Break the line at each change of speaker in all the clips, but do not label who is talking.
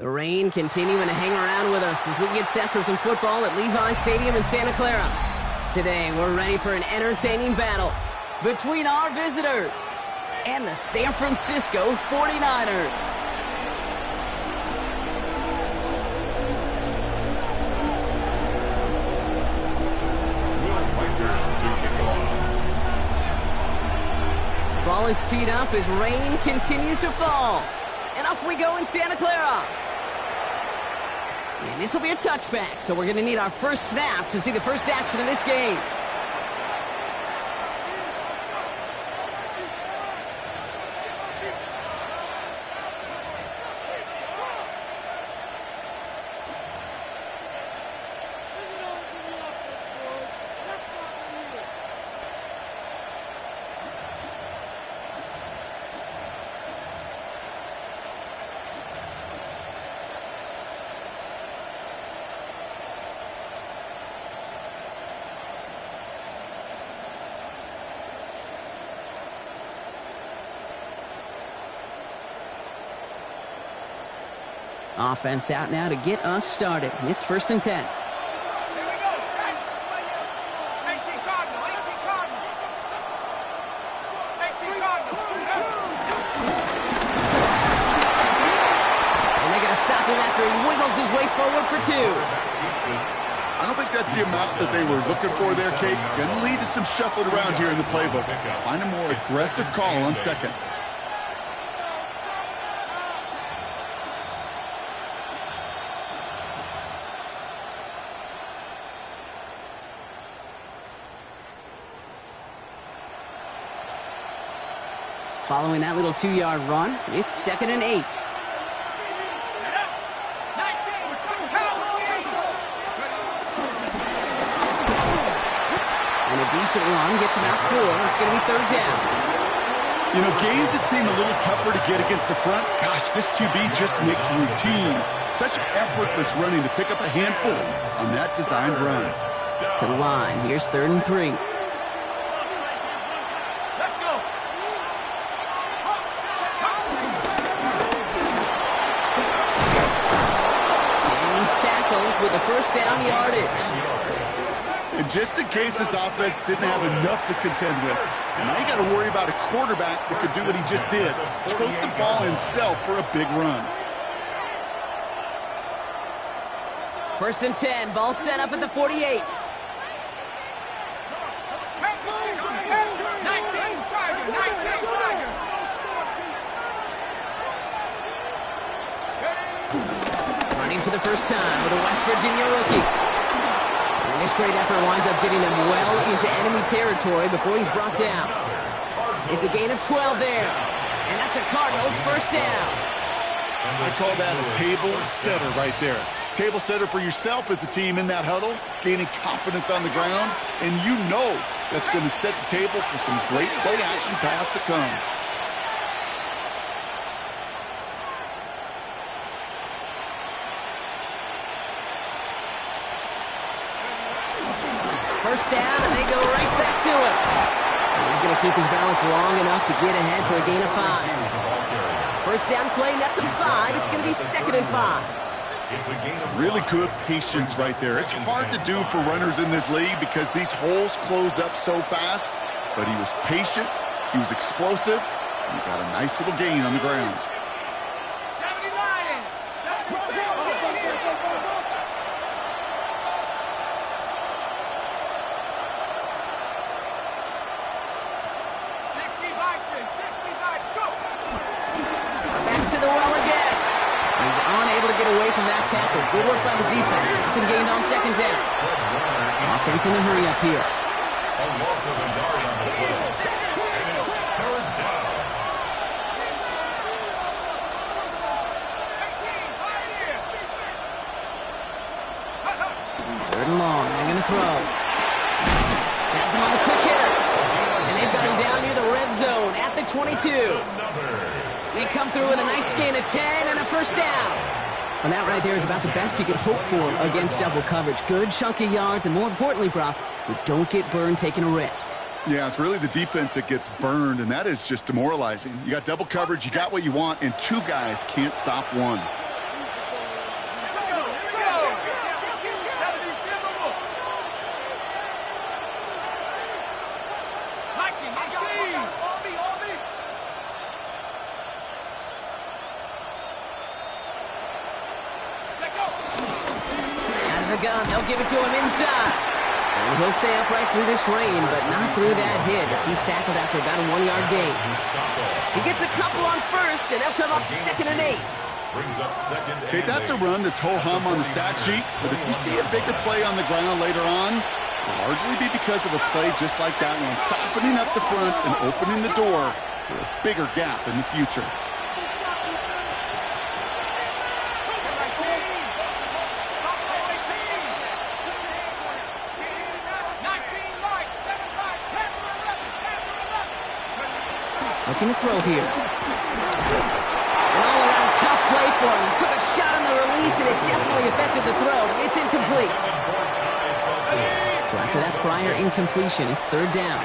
The rain continuing to hang around with us as we get set for some football at Levi Stadium in Santa Clara. Today, we're ready for an entertaining battle between our visitors and the San Francisco 49ers. Ball is teed up as rain continues to fall. And off we go in Santa Clara. And this will be a touchback, so we're going to need our first snap to see the first action of this game. Offense out now to get us started. It's 1st and 10.
Here we go, set. 18 Cardinal, 18 Cardinal. 18 Cardinal.
And they're going to stop him after he wiggles his way forward for 2.
I don't think that's the amount that they were looking for there, Kate. Going to lead to some shuffling around here in the playbook. Find a more aggressive call on second.
Following that little 2-yard run, it's 2nd and 8. And a decent run gets him out 4. It's going to be 3rd down.
You know, gains that seem a little tougher to get against the front. Gosh, this QB just makes routine. Such effortless running to pick up a handful on that designed run.
To the line. Here's 3rd and 3. With the first down yardage.
And just in case this offense didn't have enough to contend with, now you got to worry about a quarterback that could do what he just did. Tote the ball himself for a big run.
1st and 10. Ball set up at the 48. For the first time with a West Virginia rookie. And this great effort winds up getting him well into enemy territory before he's brought down. It's a gain of 12 there. And that's a Cardinals first down.
I call that a table setter right there. Table setter for yourself as a team in that huddle, gaining confidence on the ground, and you know that's going to set the table for some great play action pass to come.
First down, and they go right back to it. And he's going to keep his balance long enough to get ahead for a gain of 5. First down play, nets him 5. It's going to be 2nd and 5.
Really good patience right there. It's hard to do for runners in this league because these holes close up so fast. But he was patient, he was explosive, and he got a nice little gain on the ground.
Away from that tackle. Good work by the defense. Nothing gained on 2nd down. Offense in a hurry up here. Third and long. They're going to throw. Has him on the quick hitter. And they've got him down near the red zone at the 22. They come through with a nice gain of 10 and a first down. And that right there is about the best you could hope for against double coverage. Good chunky yards, and more importantly, Brock, you don't get burned taking a risk.
Yeah, it's really the defense that gets burned, and that is just demoralizing. You got double coverage, you got what you want, and 2 guys can't stop one.
gun. They'll give it to him inside. And he'll stay upright through this rain, but not through that hit as he's tackled after about a 1-yard gain. He gets a couple on first, and they'll come up 2nd and 8.
Okay, that's a run that's ho-hum on the stat sheet, but if you see a bigger play on the ground later on, it'll largely be because of a play just like that one, softening up the front and opening the door for a bigger gap in the future.
Looking to throw here. An all-around tough play for him. He took a shot on the release, and it definitely affected the throw. It's incomplete. So after that prior incompletion, it's 3rd down.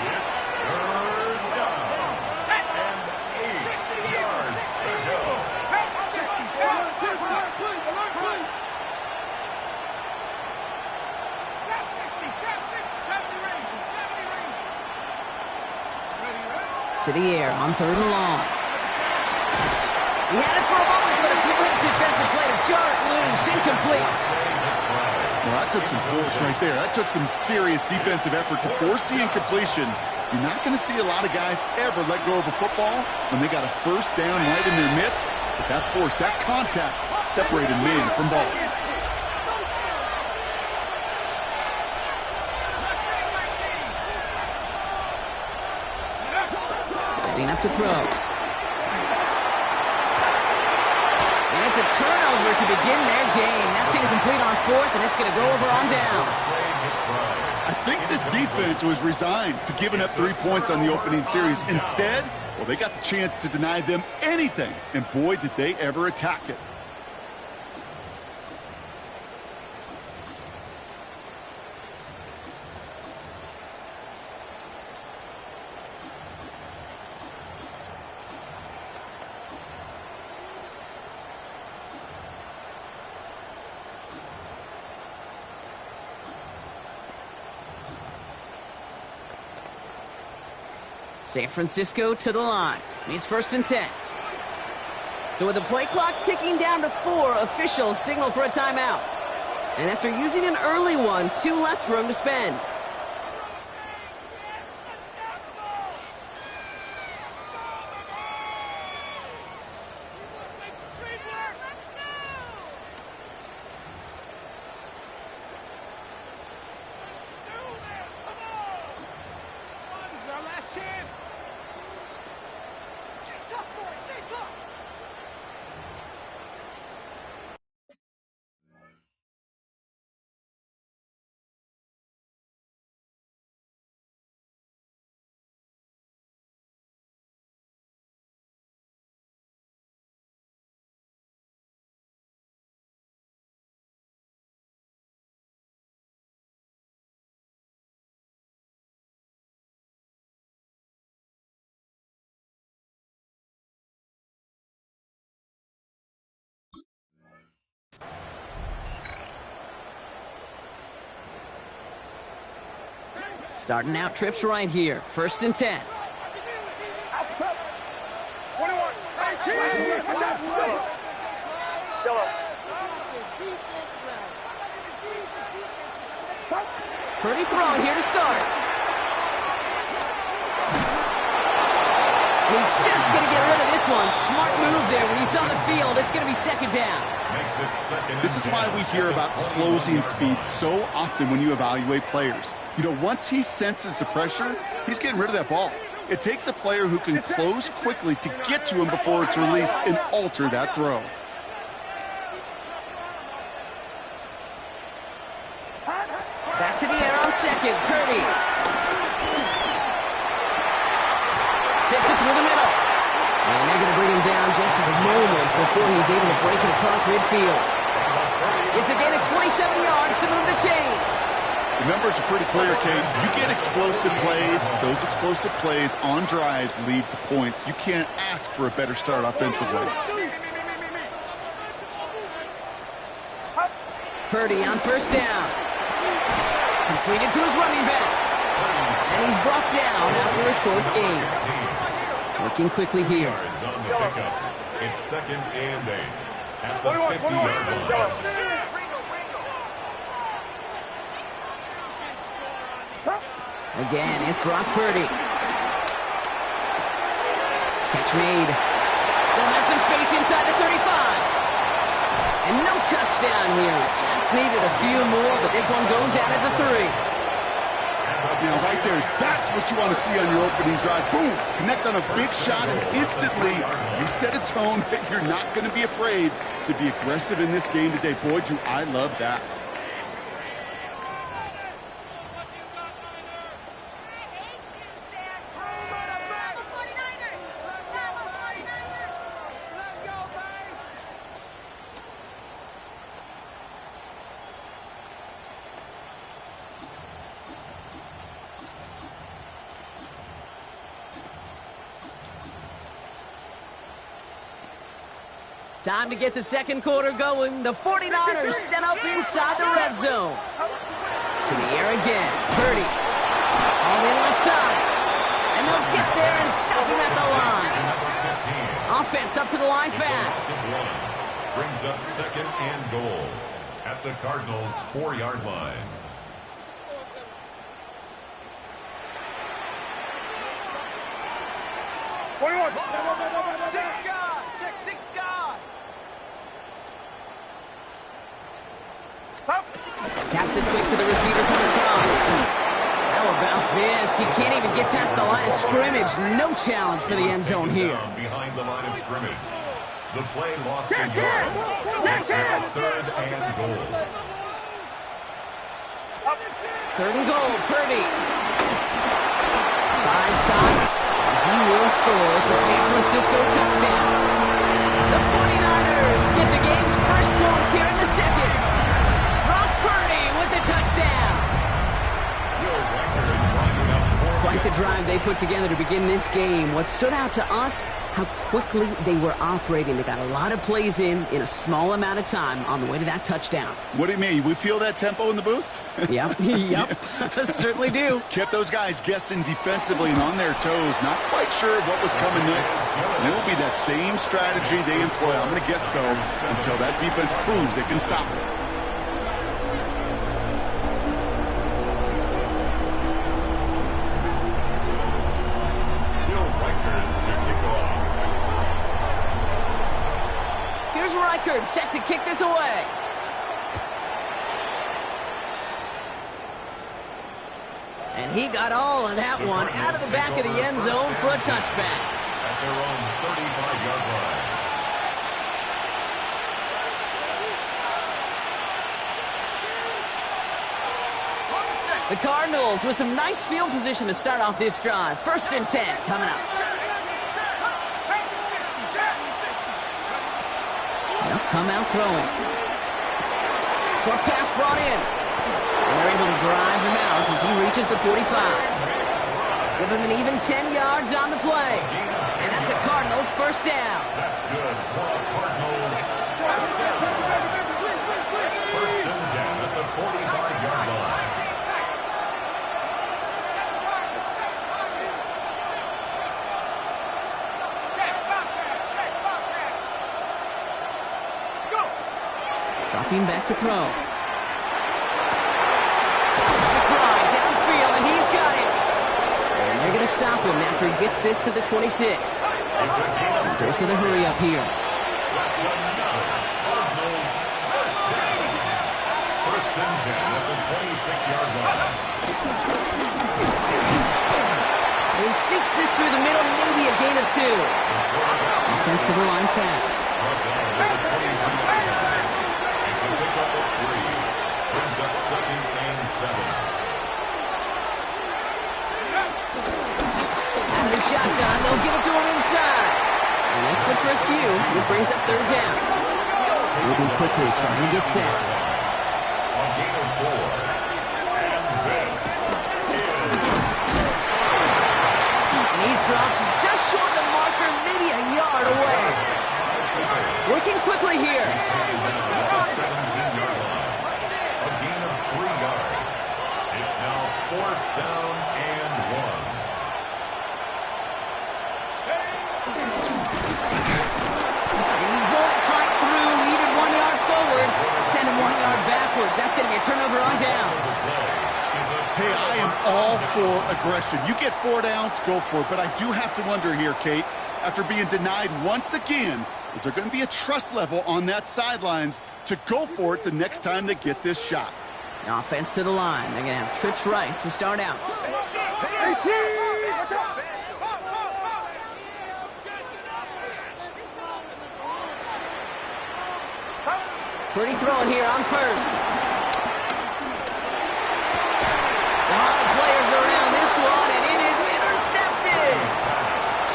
To the air on 3rd and long. He had it for a moment, but a great defensive play to jar it loose. Incomplete.
Well, that took some force right there. That took some serious defensive effort to force the incompletion. You're not going to see a lot of guys ever let go of a football when they got a 1st down right in their midst. But that force, that contact, separated man from ball.
Setting up to throw. And it's a turnover to begin their game. That's incomplete on 4th, and it's going to go over on downs.
I think this defense was resigned to giving up 3 points on the opening series. Instead, well, they got the chance to deny them anything, and boy, did they ever attack it.
San Francisco to the line. It's 1st and 10. So with the play clock ticking down to 4, officials signal for a timeout. And after using an early one, 2 left for him to spend. Starting out trips right here. 1st and 10. Purdy throwing here to start. He's just going to get rid of this one. Smart move there. When you saw the field, it's going to be 2nd down.
This is why we hear about closing speed so often when you evaluate players. You know, once he senses the pressure, he's getting rid of that ball. It takes a player who can close quickly to get to him before it's released and alter that throw.
Back to the air on 2nd. Purdy. Fits it through the middle. And they're going to bring him down just a moment before he's able to break it across midfield. It's a gain of 27 yards to move the chains.
The numbers are pretty clear, Kate. You get explosive plays. Those explosive plays on drives lead to points. You can't ask for a better start offensively.
Purdy on 1st down. Completed to his running back. And he's brought down after a short gain. Working quickly here.
It's 2nd and 8 at the 50-yard line.
Again, it's Brock Purdy. Catch made. Still has some space inside the 35. And no touchdown here. Just needed a few more, but this one goes out at the 3.
Now, right there, that's what you want to see on your opening drive. Boom! Connect on a big shot, and instantly you set a tone that you're not going to be afraid to be aggressive in this game today. Boy, do I love that.
Time to get the second quarter going. The 49ers set up inside the red zone. To the air again. Purdy. All the left side. And they'll get there and stop him at the line. Offense up to the line fast.
Brings up second and goal at the Cardinals' 4-yard line.
Taps it quick to the receiver coming across. How about this? He can't even get past the line of scrimmage. No challenge for the end zone here.
Behind the line of scrimmage. The play lost a yard. It's now third and goal.
Third and goal, Purdy. Buys time. He will score. It's a San Francisco touchdown. The 49ers get the game's first points here in the second. Brock Purdy with the touchdown. Quite the drive they put together to begin this game. What stood out to us, how quickly they were operating. They got a lot of plays in a small amount of time on the way to that touchdown.
What do you mean? We feel that tempo in the booth?
Yep, certainly do.
Kept those guys guessing defensively and on their toes, not quite sure what was coming next. And it will be that same strategy they employ, I'm going to guess so, until that defense proves it can stop it.
Here's Reichard set to kick this away. And he got all of that one out of the back of the end zone for a touchback.
At their own 35-yard line.
The Cardinals with some nice field position to start off this drive. 1st and 10 coming up. They'll come out throwing. Short pass brought in. And they're able to drive him out as he reaches the 45. Give him an even 10 yards on the play. And that's a Cardinals first down.
That's good for the Cardinals. First and 10 at the 45-yard line.
Dropping back to throw. Downfield, and he's got it. And they're going to stop him after he gets this to the 26. Dose of the hurry up here.
That's another Cardinals first down. First and 10 at the 26-yard line.
He sneaks this through the middle, maybe a gain of 2. Offensive line fast.
Pickup of 3. Brings up second and 7.
Out of the shotgun, they'll give it to him inside. And that's good for a few. It brings up third down. Moving quickly, trying to get set.
A gain of 4. And this is...
And he's dropped just short of the marker, maybe a yard away. Working quickly here.
17-yard line. A gain of 3 yards. It's now 4th down and 1.
And he won't fight through. Needed 1 yard forward. Send him 1 yard backwards. That's going to be a turnover on downs.
Play is a
Hey, I am all for aggression. You get 4 downs, go for it. But I do have to wonder here, Kate, after being denied once again, is there going to be a trust level on that sidelines to go for it the next time they get this shot?
Offense to the line. They're going to have trips right to start out. Pretty throwing here on first. A lot of players around this one, and it is intercepted.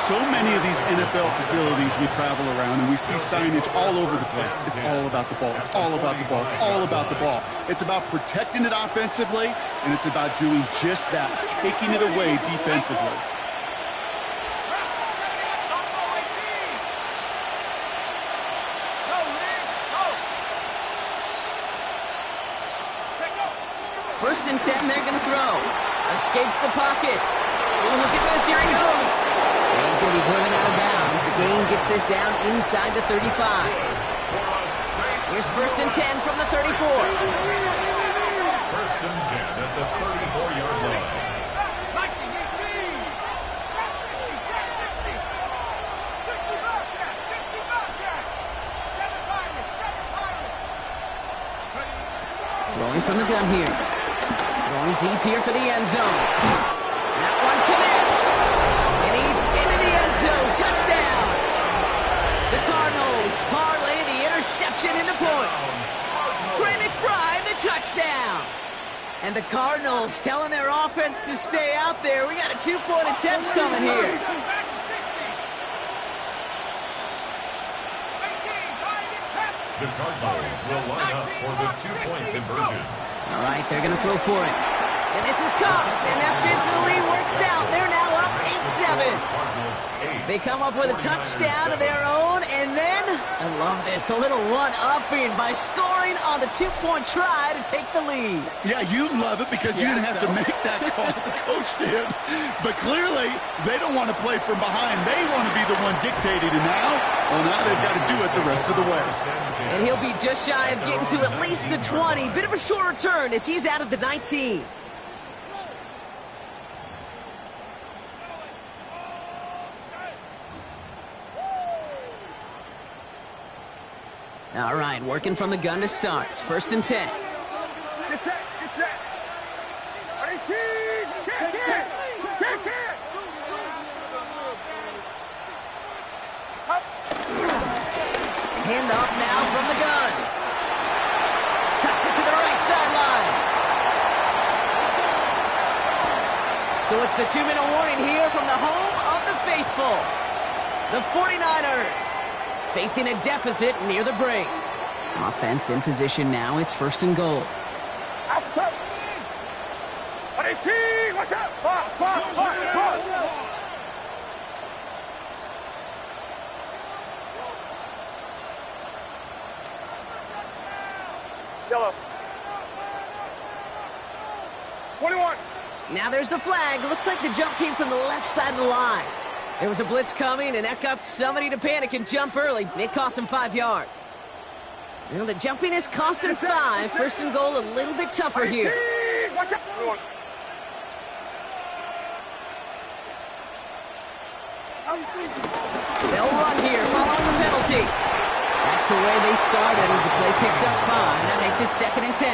So many of these NFL facilities we travel around, and we see signage all over the place. It's all about the ball. It's all about the ball. It's all about the ball. It's about protecting it offensively, and it's about doing just that, taking it away defensively.
First and 10, they're going to throw. Escapes the pocket. Oh, look at this. Here he goes. And he's going to be driven out of bounds. The gain gets this down inside the 35. Here's first and 10 from the 34.
First and 10 at the 34-yard line.
Throwing from the gun here. Going deep here for the end zone. That one connects. And he's into the end zone. Touchdown. The Cardinals parlay the interception into points. Trey McBride, the touchdown. And the Cardinals telling their offense to stay out there. We got a 2-point attempt coming here.
The Cardinals will line up for the 2-point conversion.
All right, they're going to throw for it. And this is caught. And that fifth lead works out. They're now up 8-7. They come up with a touchdown of their own. And then, I love this, a little one-upping by scoring on the 2-point try to take the lead.
Yeah, you love it because you didn't have to make that call. The coach did. But clearly, they don't want to play from behind. They want to be the one dictating. And now, well, now they've got to do it the rest of the way.
And he'll be just shy of getting to at least the 20. Bit of a short return as he's out of the 19. All right, working from the gun to start. First and 10.
Get set, get set. 18, kick it, kick it.
Hand off now from the gun. Cuts it to the right sideline. So it's the 2-minute warning here from the home of the faithful. The 49ers facing a deficit near the break. Offense in position now. It's first and goal.
Outside. 18, watch out. Box, box, box, box. Yellow. 21.
Now there's the flag. Looks like the jump came from the left side of the line. There was a blitz coming, and that got somebody to panic and jump early. It cost him 5 yards. Well, the jumping has cost him 5. First and goal a little bit tougher here.
Watch out.
They'll run here following the penalty. Back to where they started as the play picks up 5. That makes it second and 10.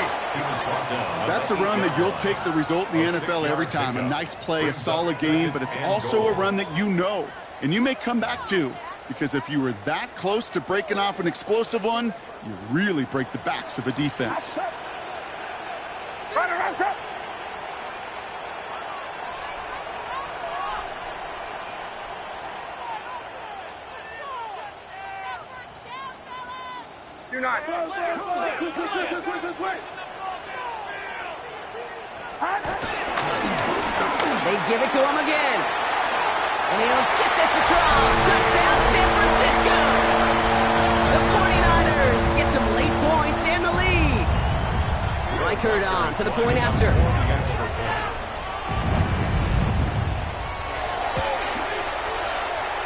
That's a run that you'll take the result in the NFL every time. A nice play, a solid game, but it's also a run that you know, and you may come back to, because if you were that close to breaking off an explosive one, you really break the backs of a defense.
You're not.
They give it to him again. And he'll get this across. Touchdown, San Francisco. The 49ers get some late points and the lead. Reichert on for the point after.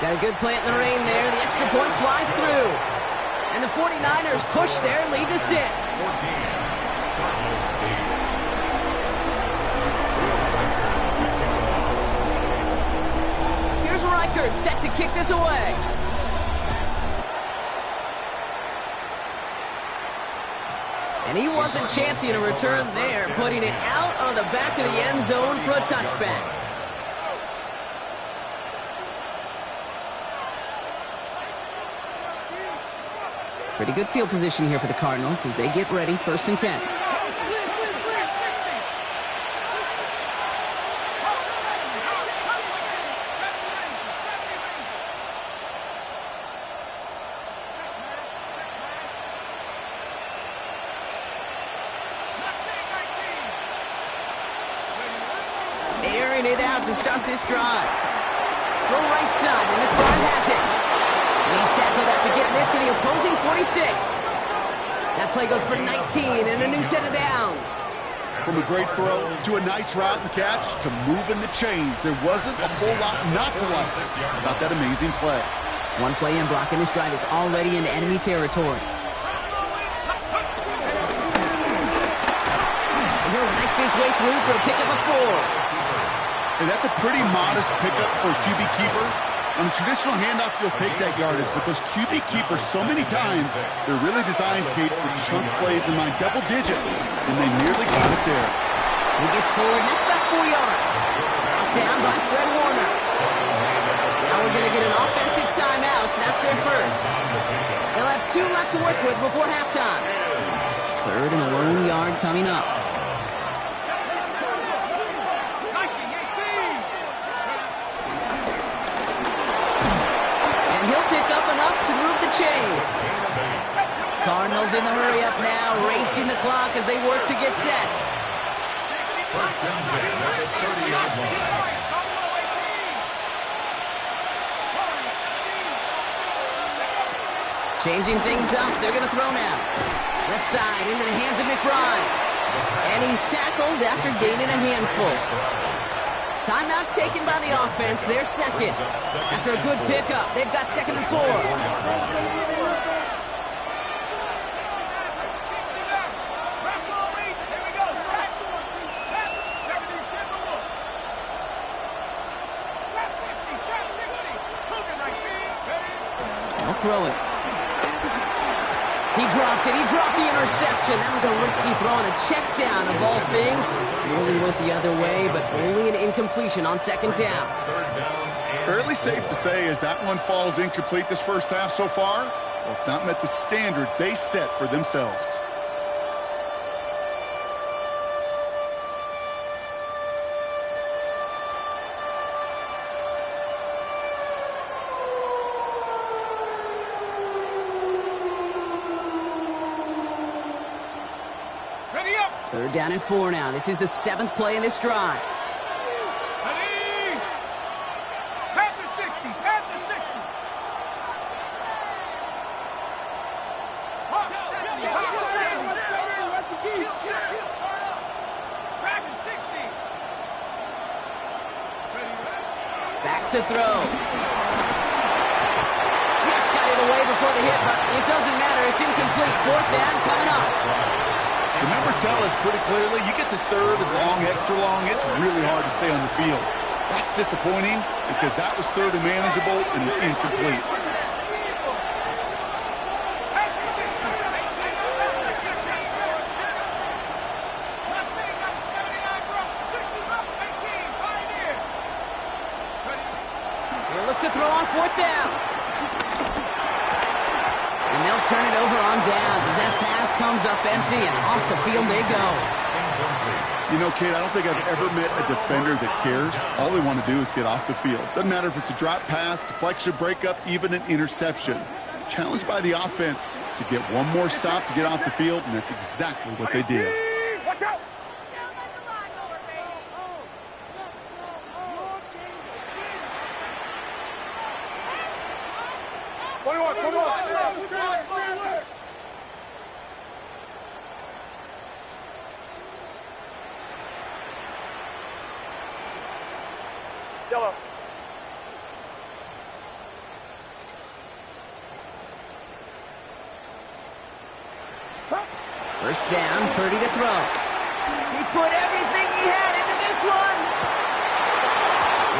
Got a good play in the rain there. The extra point flies through. And the 49ers push their lead to 6. record, set to kick this away. And he wasn't chancing a return there, putting it out of the back of the end zone for a touchback. Pretty good field position here for the Cardinals as they get ready, 1st and 10. Airing it out to start this drive. Go right side, and McBride has it. And he's tackled after getting this to the opposing 46. That play goes for 19 and a new set of downs.
From a great throw to a nice route and catch to moving the chains, there wasn't a whole lot not to like about that amazing play.
One play in blocking this drive is already into enemy territory. And he'll knife his way through for a pickup of 4.
And that's a pretty modest pickup for a QB keeper. On a traditional handoff, you'll take that yardage, but those QB keepers, so many times, they're really designed, Kate, for chunk plays in my double digits, and they nearly got it there.
He gets forward, and that's about 4 yards. Out down by Fred Warner. Now we're going to get an offensive timeout, so that's their first. They'll have 2 left to work with before halftime. 3rd and a lone yard coming up. To move the chains. Cardinals in the hurry up now, racing the clock as they work to get set.
1st and 10 at the 30-yard line.
Changing things up, they're going to throw now. Left side into the hands of McBride. And he's tackled after gaining a handful. Timeout taken by the offense, their second. After a good pickup, they've got 2nd and 4. I'll throw it. He dropped it. He dropped the interception. That was a risky throw and a check down of all things. Nearly went the other way, but only an incompletion on 2nd down.
Fairly safe to say as that one falls incomplete this first half so far, well, it's not met the standard they set for themselves.
Third down and 4 now. This is the 7th play in this drive.
Ready? Pat the 60. Pat the 60. Hawk 70. Hawk 70. Dragon 60.
Back to throw. Just got it away before the hit, but it doesn't matter. It's incomplete. 4th down coming up.
The numbers tell us pretty clearly, you get to 3rd and long, extra long, it's really hard to stay on the field. That's disappointing because that was 3rd and manageable and incomplete.
They'll look to throw on 4th down. And they'll turn it over on downs as that pass comes up empty and off the field they go.
You know, Kate, I don't think I've ever met a defender that cares. All they want to do is get off the field. Doesn't matter if it's a drop pass, deflection, breakup, even an interception. Challenged by the offense to get one more stop to get off the field, and that's exactly what they did.
Watch out! 21, 21. Yellow.
First down, Purdy to throw. He put everything he had into this one.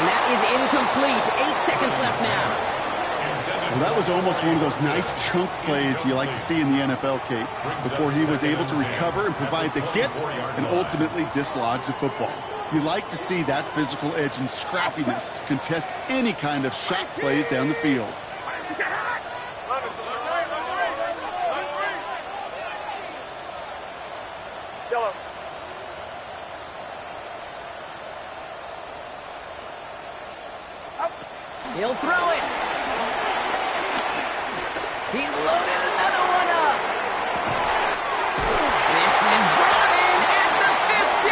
And that is incomplete. 8 seconds left now.
Well, that was almost one of those nice chunk plays you like to see in the NFL, Kate, before he was able to recover and provide the hit and ultimately dislodge the football. You like to see that physical edge and scrappiness to contest any kind of shot plays down the field.
Yellow.
He'll throw it. He's loaded another one up. This is brought in at the 15.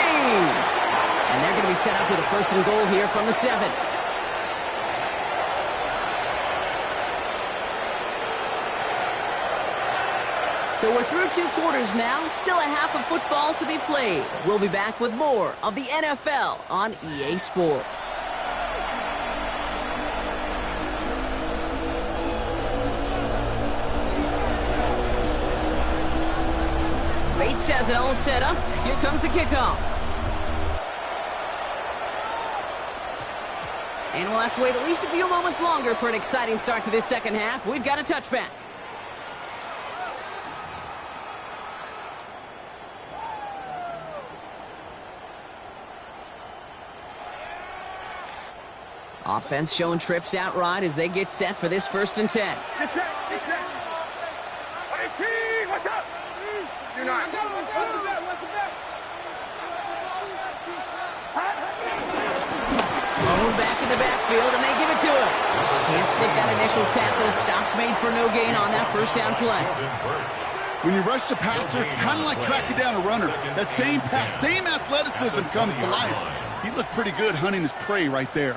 And they're going to be set up with a 1st and goal here from the 7. So we're through 2 quarters now. Still a half of football to be played. We'll be back with more of the NFL on EA Sports. Bates has it all set up. Here comes the kickoff. And we'll have to wait at least a few moments longer for an exciting start to this second half. We've got a touchback. Offense showing trips outright as they get set for this 1st and 10.
Get set. Get set. 18. What's up? You're not.
Oh, back in the backfield, and they give it to him. Can't slip that initial tackle. Stops made for no gain on that 1st down play.
When you rush the passer, it's kind of like tracking down a runner. That same pass, same athleticism comes to life. He looked pretty good hunting his prey right there.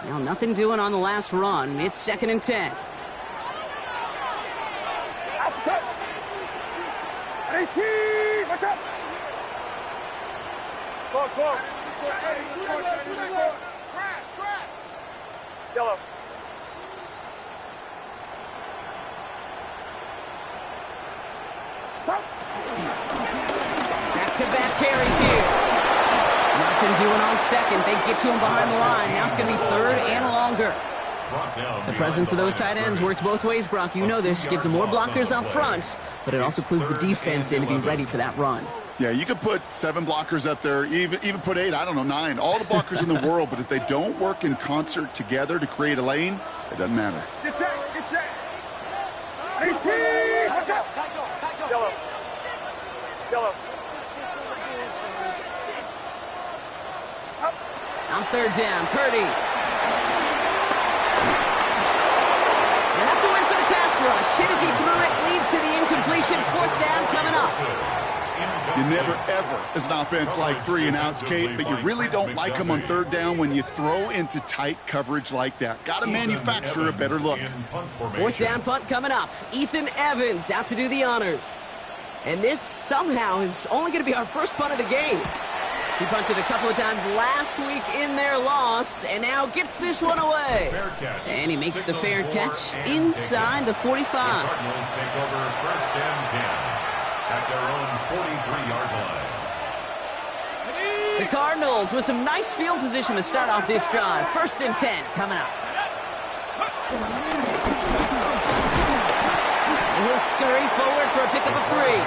Well, nothing doing on the last run. It's 2nd and 10.
Outside. 18. What's up? Go. Yellow.
Back-to-back carries here. Nothing doing on 2nd. They get to him behind the line. Now it's going to be 3rd and longer. The presence of those tight ends works both ways, Brock. You know this. Gives them more blockers up front, but it also clues the defense in to be ready for that run.
Yeah, you could put 7 blockers up there, even put 8, I don't know, 9. All the blockers in the world, but if they don't work in concert together to create a lane, it doesn't matter.
Get set. 18. What's up? Yellow.
On 3rd down, Purdy. And that's a win for the pass rush. Hit as he threw it, leads to the incompletion. 4th down coming up.
You never, ever, as an offense, like 3 and outs, Kate, but you really don't like them on 3rd down when you throw into tight coverage like that. Got to manufacture a better look.
4th down punt coming up. Ethan Evans out to do the honors. And this somehow is only going to be our first punt of the game. He punted a couple of times last week in their loss, and now gets this one away. And he makes the fair catch inside the 45.
The Cardinals take over 1st and 10 at their own 43-yard line.
The Cardinals with some nice field position to start off this drive. 1st and 10 coming up. And he'll scurry forward for a pickup of 3.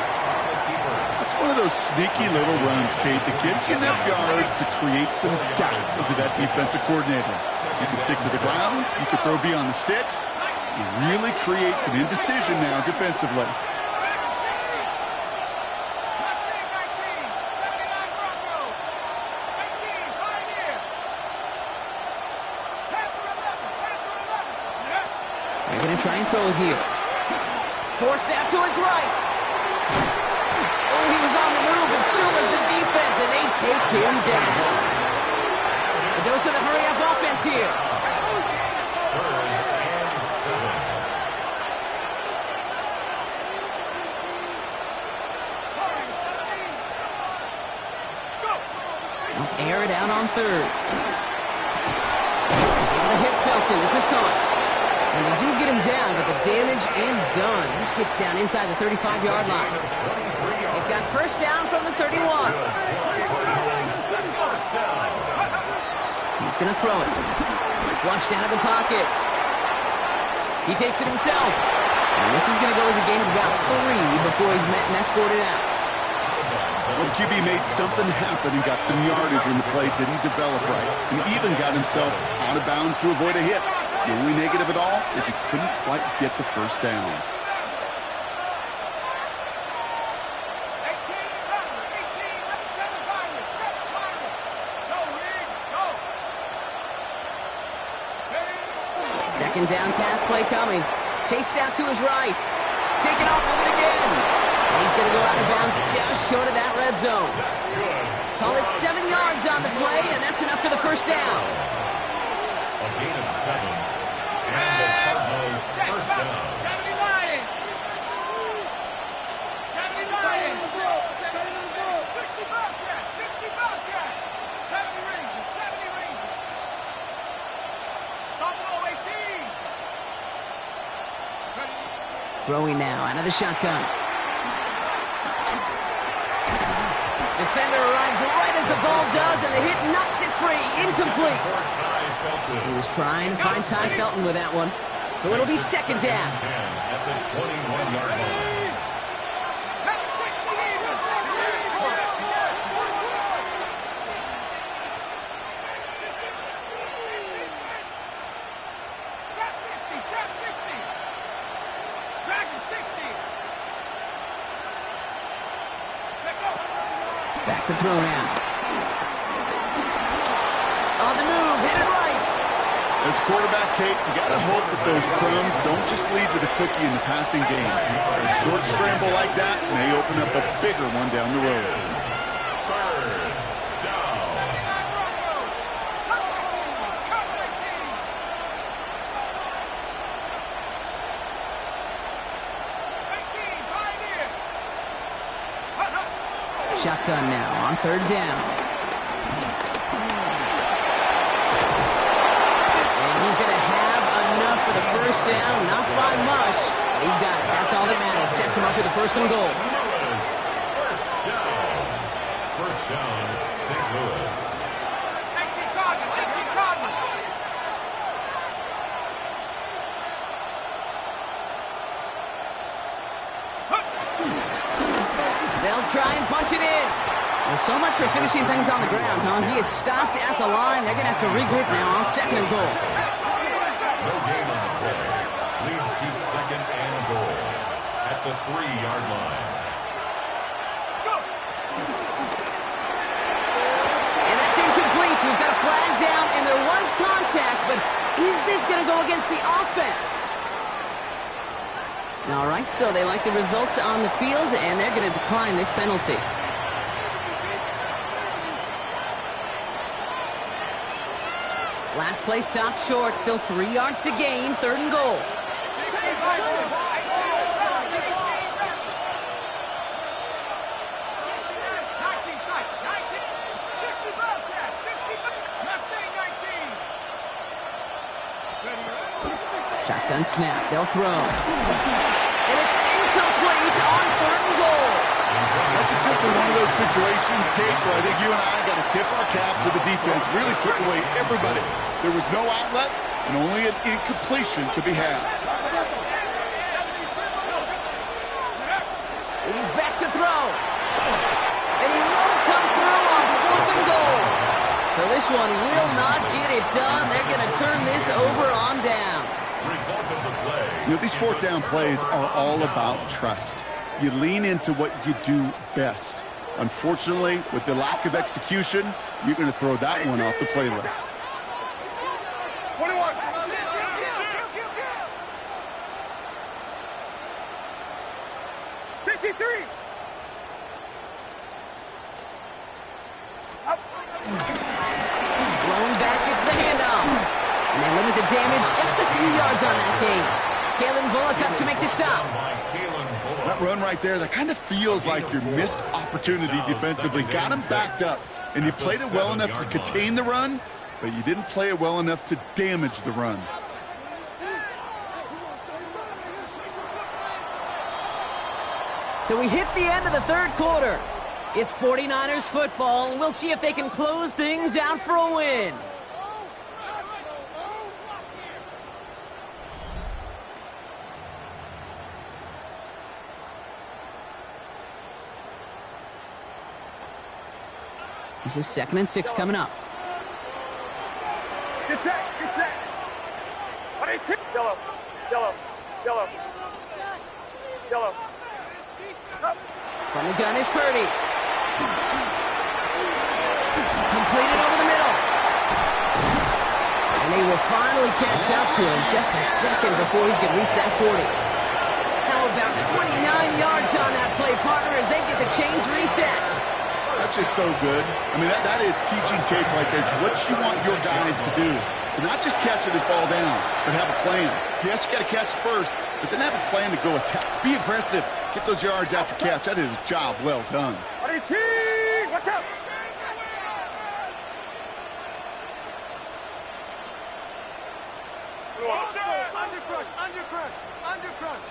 It's one of those sneaky little runs, Kate, that gives you enough yards to create some doubt into that defensive coordinator. You can stick to the ground. You can throw beyond the sticks. It really creates an indecision now defensively.
They're going to try and throw it here. Forced out to his right. Oh, he was on the move, and so was the defense, and they take him down. A dose of the hurry-up offense here.
3rd and 7.
They'll air it out on 3rd. Able to hit Felton. This is caught. And they do get him down, but the damage is done. This gets down inside the 35-yard line. They've got first down from the 31. He's going to throw it. Flushed out of the pocket. He takes it himself. And this is going to go as a gain of about 3 before he's met and escorted out.
Well, the QB made something happen and got some yardage when the play didn't develop right. And even got himself out of bounds to avoid a hit. The only negative at all is he couldn't quite get the first down.
Second down pass play coming. Chased out to his right. Taken off with it again. And he's going to go out of bounds just short of that red zone. Call it 7 yards on the play, and that's enough for the first down.
A gain of 7. And the Cardinals first down.
70 Lions. 70 Lions. 60 Bobcats. 60 Bobcats. 70 Rangers. 70 Rangers. Buffalo 18.
Throwing now out of the shotgun. Defender arrives right as the ball does, and the hit knocks it free. Incomplete. He was trying to find Ty Felton with that one. So it'll be second down.
At the 21-yard line.
Trap 60. Trap 60. Dragon 60.
Back to throw now. On the move, hit it right.
As quarterback, Kate, you got to hope that those crumbs don't just lead to the cookie in the passing game. A short scramble like that may open up a bigger one down the road.
Third down.
Shotgun now on third down. And he's going to have enough for the first down. Not by much. He got it. That's all that matters. Sets him up with the first and goal.
First down. First down, St. Louis.
19 Cardinals. 19 Cardinals.
They'll try and punch it in. Well, so much for finishing things on the ground, huh? He is stopped at the line. They're going to have to regroup now on second and goal.
No gain on the play. Leads to second and goal. At the 3-yard line.
And that's incomplete. We've got a flag down, and there was contact, but is this going to go against the offense? All right, so they like the results on the field, and they're going to decline this penalty. Last play stopped short. Still 3 yards to gain. Third and goal. Shotgun snap. They'll throw. And it's incomplete on third and goal.
That's just simply one of those situations, Kate, where I think you and I got to tip our cap to the defense. Really took away everybody. There was no outlet, and only an incompletion could be had.
He's back to throw. And he won't come through on fourth and goal. So this one will not get it done. They're going to turn this over on down.
Result of the play.
You know, these fourth down plays are all about trust. You lean into what you do best. Unfortunately, with the lack of execution, you're going to throw that one off the playlist.
21. 53.
Blown back, it's the handoff. And they limit the damage just a few yards on that game. Kalen Bullock up to make the stop.
That run right there, that kind of feels like your missed opportunity defensively. Got him backed up, and you played it well enough to contain the run, but you didn't play it well enough to damage the run.
So we hit the end of the third quarter. It's 49ers football, and we'll see if they can close things out for a win. This is 2nd and 6 coming up.
Get set, get set. 22. Yellow, yellow, yellow, yellow.
From the gun is Purdy. Completed over the middle. And they will finally catch up to him just a second before he can reach that 40. How about 29 yards on that play, partner, as they get the chains reset.
That's just so good. I mean, that is teaching tape right there. It's what you want your guys to do. To not just catch it and fall down, but have a plan. Yes, you got to catch it first, but then have a plan to go attack. Be aggressive. Get those yards after catch. That is a job well done.
18. Watch out. Under crush, under crush, under crush.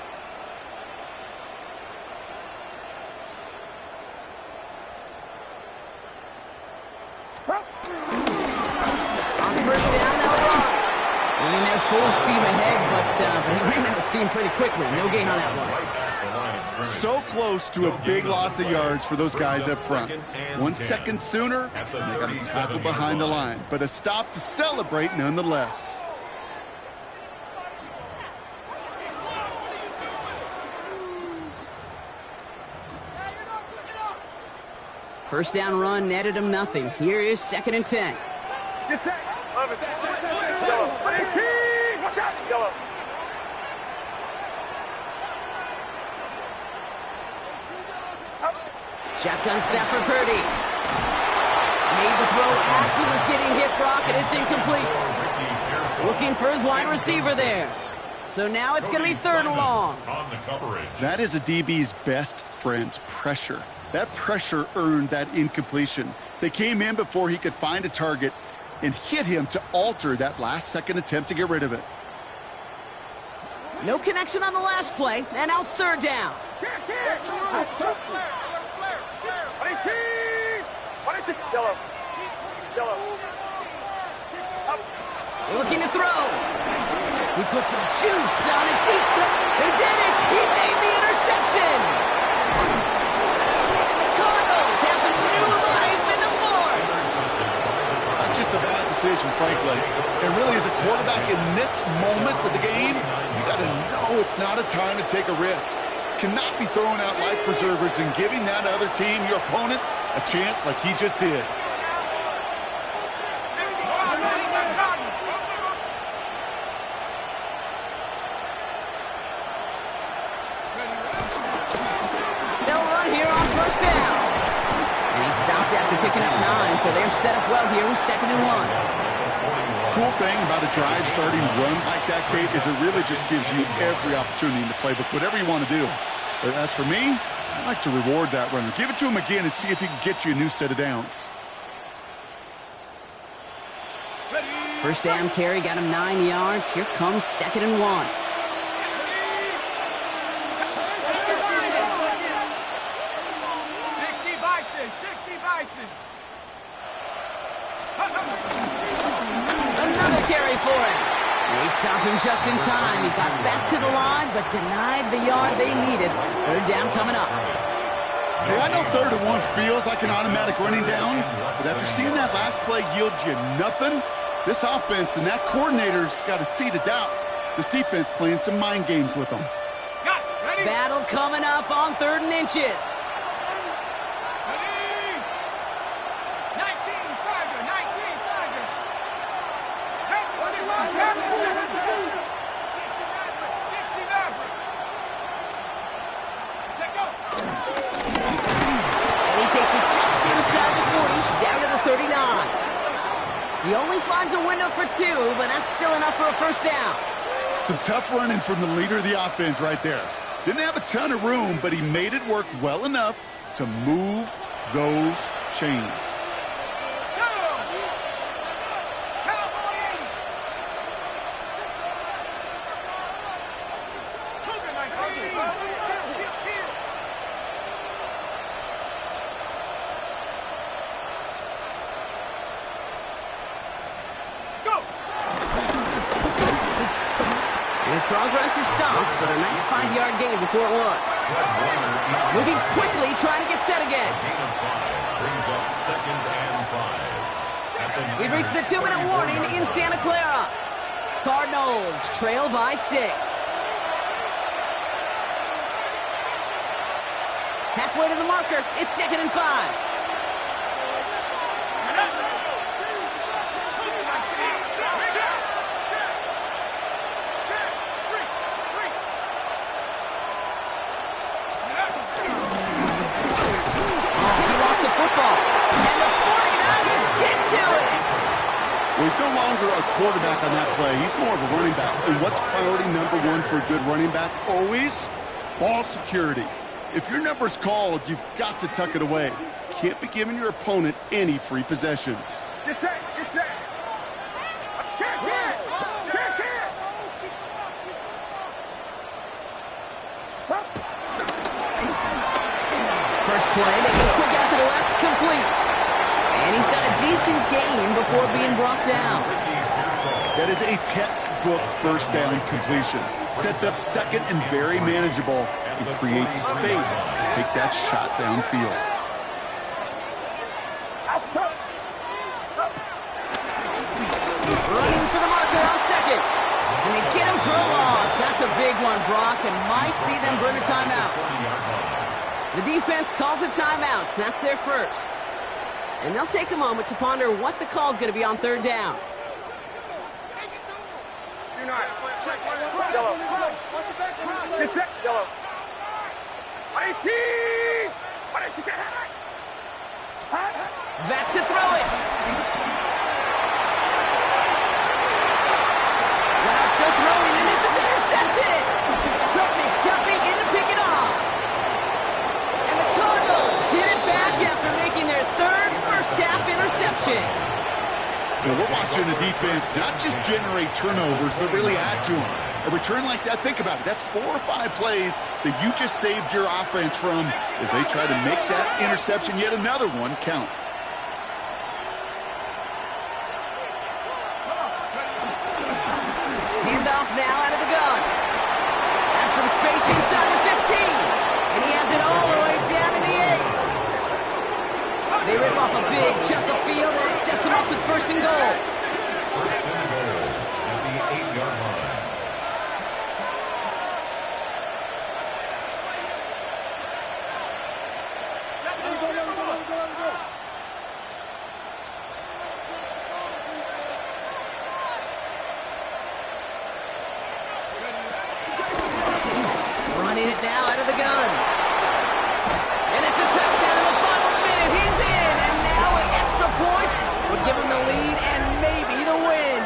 On first down, they'll run. And they're full steam ahead, but he ran out of steam pretty quickly. No gain on that one.
So close to a big loss of yards for those guys up front. 1 second sooner, and they got a tackle behind the line. But a stop to celebrate nonetheless.
First down run netted him nothing. Here is 2nd and 10.
Get set. Love it. Yellow. 18. Watch out. Yellow.
Shotgun snap for Purdy. Made the throw as he was getting hit, Brock, and it's incomplete. Looking for his wide receiver there. So now it's going to be 3rd and long.
That is a DB's best friend, pressure. That pressure earned that incompletion. They came in before he could find a target and hit him to alter that last-second attempt to get rid of it.
No connection on the last play, and now it's 3rd down.
22. Yellow. Yellow.
Looking to throw. He put some juice on it deep. He did it. He made the interception. And the Cardinals have some new life in the fourth.
Not just a bad decision, frankly. And really, as a quarterback in this moment of the game, you got to know it's not a time to take a risk. Cannot be throwing out life preservers and giving that other team, your opponent, a chance like he just did.
They'll run here on first down. And he stopped after picking up 9, so they're set up well here with 2nd and 1.
Cool thing about a drive starting run like that, Kate, is it really just gives you every opportunity in the playbook, whatever you want to do. But as for me, I like to reward that runner. Give it to him again and see if he can get you a new set of downs.
First down carry got him 9 yards. Here comes 2nd and 1. Another carry for him. They stopped him just in time. He got back to the line, but denied the yard they needed. 3rd down coming up.
Hey, I know 3rd and 1 feels like an automatic running down, but after seeing that last play yield you nothing, this offense and that coordinator's got a seed of doubt. This defense playing some mind games with them.
Battle coming up on 3rd and inches. He only finds a window for 2, but that's still enough for a first down.
Some tough running from the leader of the offense right there. Didn't have a ton of room, but he made it work well enough to move those chains.
Progress is soft, but a nice 5-yard gain before it was. Moving quickly, trying to get set again.
Gain of 5 brings up 2nd and 5.
We've reached the 2-minute warning in Santa Clara. Cardinals trail by 6. Halfway to the marker, it's 2nd and 5.
Well, he's no longer a quarterback on that play. He's more of a running back. And what's priority number 1 for a good running back? Always ball security. If your number's called, you've got to tuck it away. Can't be giving your opponent any free possessions.
Get set, get set.
First play, they go quick out to the left, complete. And he's got a decent gain before being brought down.
That is a textbook first down completion. Sets up 2nd and very manageable and creates space to take that shot downfield.
Running for the marker on 2nd. And they get him for a loss. That's a big one, Brock, and might see them burn a timeout. The defense calls a timeout, so that's their first. And they'll take a moment to ponder what the call is going to be on 3rd down.
Get set, yellow. 18!
Back to throw it. Wow, still throwing, and this is intercepted. From McDuffie in to pick it off. And the Cardinals get it back after making their 3rd first-half interception.
Well, we're watching the defense not just generate turnovers, but really add to them. A return like that, think about it. That's 4 or 5 plays that you just saved your offense from as they try to make that interception, yet another one, count.
Handoff now out of the gun. Has some space inside the 15. And he has it all the way down to the 8. They rip off a big chunk of field, and it sets them up with 1st and goal.
1st and goal at the 8-yard line.
Running it now out of the gun. And it's a touchdown in the final minute. He's in, and now an extra point would give him the lead and maybe the win.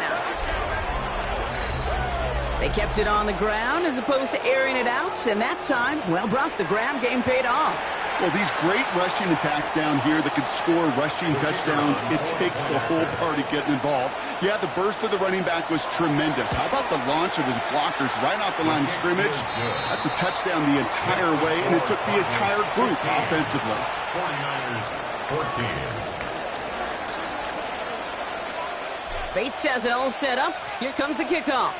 They kept it on the ground as opposed to airing it out, and that time, well, Brock, the ground game paid off.
Well, these great rushing attacks down here that could score rushing touchdowns, it takes the whole party getting involved. Yeah, the burst of the running back was tremendous. How about the launch of his blockers right off the line of scrimmage? That's a touchdown the entire way, and it took the entire group offensively.
49ers, 14.
Bates has it all set up. Here comes the kickoff.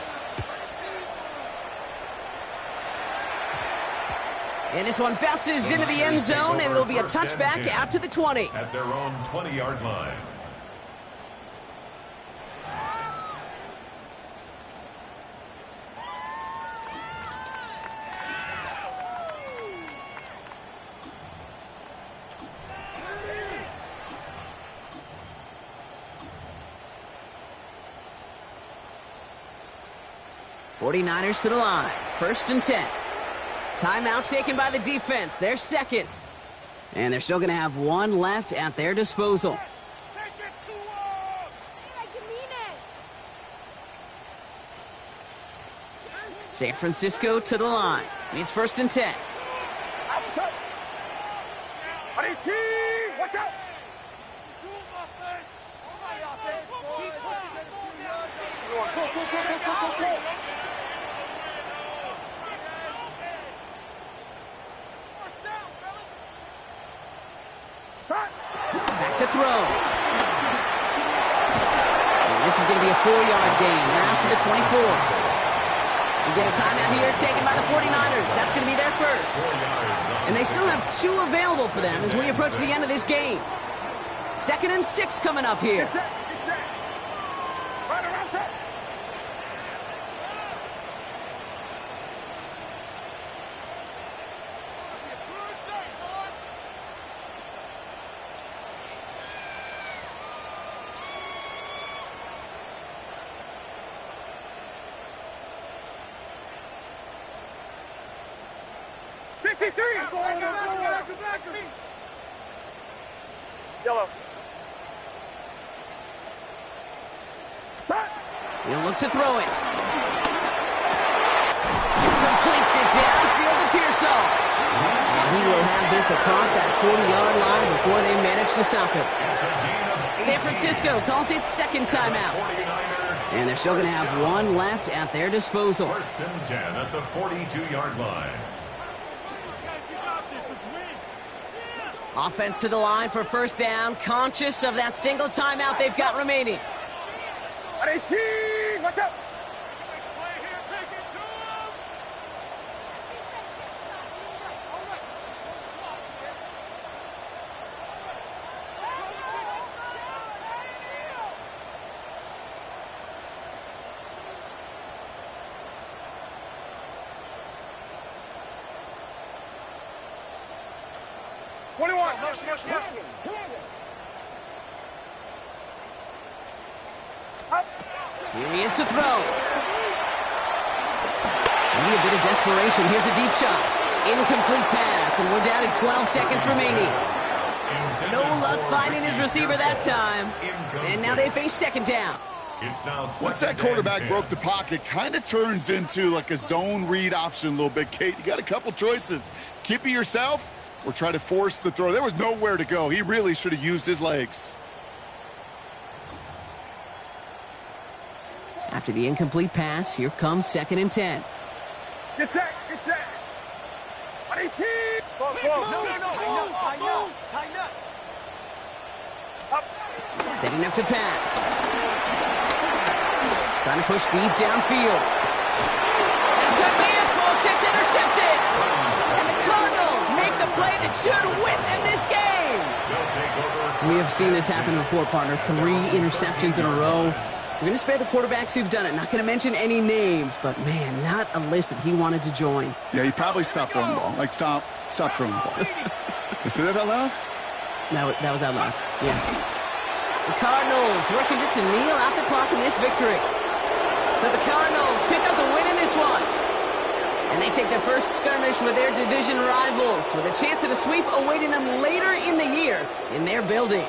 And this one bounces into the end zone, and it'll be a touchback out to the 20.
At their own 20-yard line.
'49ers to the line. 1st and 10. Timeout taken by the defense. They're 2nd. And they're still going to have 1 left at their disposal. San Francisco to the line. It's 1st and 10.
Outside. 18! Watch out!
Back to throw. And this is going to be a 4-yard gain. They're out to the 24. You get a timeout here taken by the 49ers. That's going to be their first. And they still have 2 available for them as we approach the end of this game. 2nd and 6 coming up here.
Get set. Right around set. Yellow.
He'll look to throw it. Completes it downfield to Pearsall. And he will have this across that 40-yard line before they manage to stop him. San Francisco calls it 2nd timeout. And they're still going to have 1 left at their disposal.
1st and 10 at the 42-yard line.
Offense to the line for 1st down, conscious of that single timeout they've got remaining.
18, watch out!
Here he is to throw. Maybe a bit of desperation. Here's a deep shot. Incomplete pass, and we're down to 12 seconds remaining. No luck finding his receiver that time. And now they face 2nd down.
Once that quarterback broke the pocket, kind of turns into like a zone read option a little bit. Kate, you got a couple choices. Keep it yourself or try to force the throw. There was nowhere to go. He really should have used his legs.
After the incomplete pass, here comes 2nd and 10.
Get set. 18. No. Tighten up. Up.
Setting up to pass. Trying to push deep downfield. Could be it, folks. It's intercepted. And the Cardinals make the play that should win them this game. We have seen this happen before, partner. 3 interceptions in a row. We're going to spare the quarterbacks who've done it. Not going to mention any names, but, man, not a list that he wanted to join.
Yeah, he probably stopped throwing the ball. Like, stop throwing the ball. You say that out loud?
That was out loud, yeah. The Cardinals working just to kneel out the clock in this victory. So the Cardinals pick up the win in this one. And they take their first skirmish with their division rivals with a chance at a sweep awaiting them later in the year in their building.